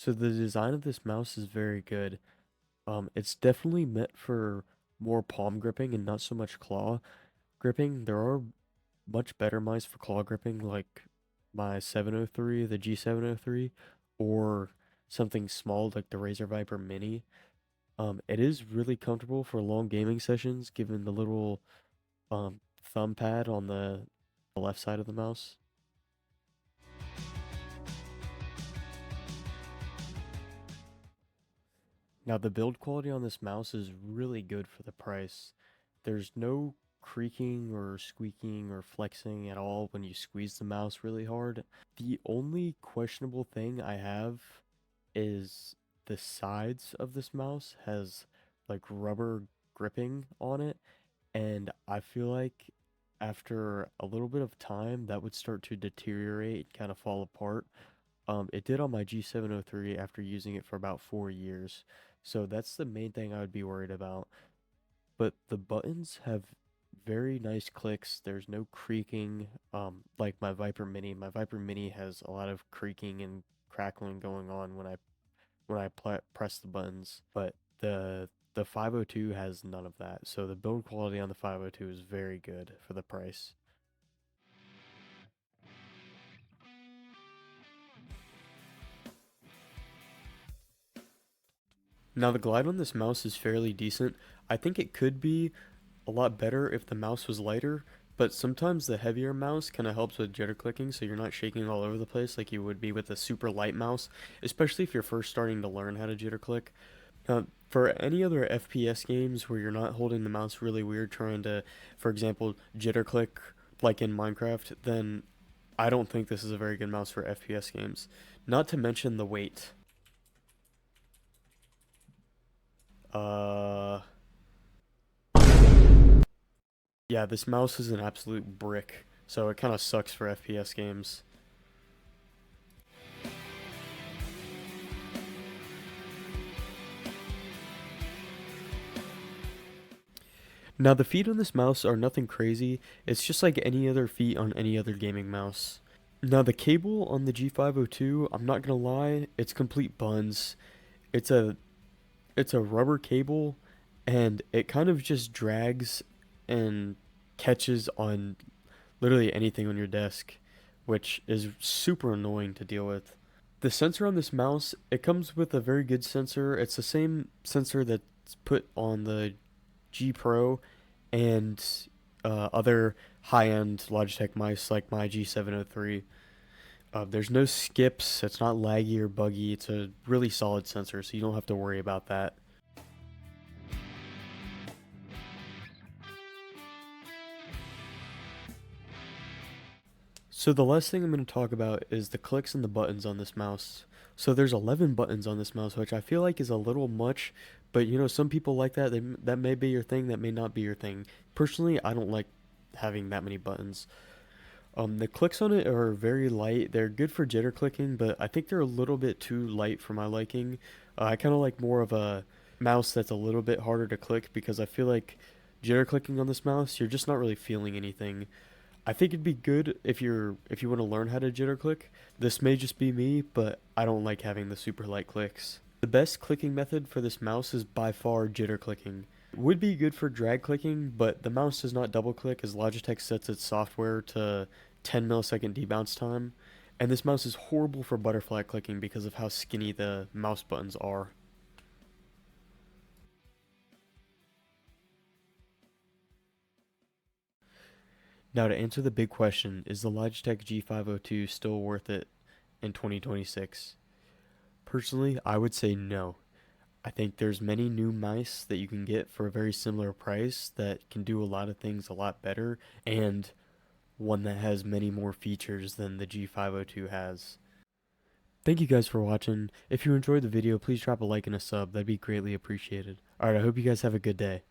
So the design of this mouse is very good. It's definitely meant for more palm gripping and not so much claw gripping. There are much better mice for claw gripping, like my 703, the G703, or something small like the Razer Viper Mini. It is really comfortable for long gaming sessions, given the little thumb pad on the left side of the mouse. Now the build quality on this mouse is really good for the price. There's no creaking or squeaking or flexing at all when you squeeze the mouse really hard. The only questionable thing I have is the sides of this mouse has like rubber gripping on it, and I feel like after a little bit of time that would start to deteriorate, kind of fall apart. It did on my G703 after using it for about 4 years. So that's the main thing I would be worried about. But the buttons have very nice clicks. There's no creaking, like my Viper Mini. My Viper Mini has a lot of creaking and crackling going on when I press the buttons. But the 502 has none of that. So the build quality on the 502 is very good for the price. Now the glide on this mouse is fairly decent. I think it could be a lot better if the mouse was lighter, but sometimes the heavier mouse kind of helps with jitter clicking so you're not shaking all over the place like you would be with a super light mouse, especially if you're first starting to learn how to jitter click. For any other FPS games where you're not holding the mouse really weird trying to, for example, jitter click like in Minecraft, then I don't think this is a very good mouse for FPS games. Not to mention the weight. Uh, yeah, this mouse is an absolute brick, so it kind of sucks for FPS games. Now, the feet on this mouse are nothing crazy, it's just like any other feet on any other gaming mouse. Now, the cable on the G502, I'm not gonna lie, it's complete buns. It's a it's a rubber cable, and it kind of just drags and catches on literally anything on your desk, which is super annoying to deal with. The sensor on this mouse, it comes with a very good sensor. It's the same sensor that's put on the G Pro and other high-end Logitech mice like my G703. There's no skips, it's not laggy or buggy, it's a really solid sensor, so you don't have to worry about that. So the last thing I'm going to talk about is the clicks and the buttons on this mouse. So there's 11 buttons on this mouse, which I feel like is a little much, but you know, some people like that. That may be your thing, that may not be your thing. Personally, I don't like having that many buttons. The clicks on it are very light. They're good for jitter clicking, but I think they're a little bit too light for my liking. I kind of like more of a mouse that's a little bit harder to click because I feel like jitter clicking on this mouse, you're just not really feeling anything. I think it'd be good if you want to learn how to jitter click. This may just be me, but I don't like having the super light clicks. The best clicking method for this mouse is by far jitter clicking. It would be good for drag clicking, but the mouse does not double click as Logitech sets its software to 10 millisecond debounce time, and this mouse is horrible for butterfly clicking because of how skinny the mouse buttons are. Now to answer the big question, is the Logitech G502 still worth it in 2026? Personally, I would say no. I think there's many new mice that you can get for a very similar price that can do a lot of things a lot better, and one that has many more features than the G502 has. Thank you guys for watching. If you enjoyed the video, please drop a like and a sub. That'd be greatly appreciated. Alright, I hope you guys have a good day.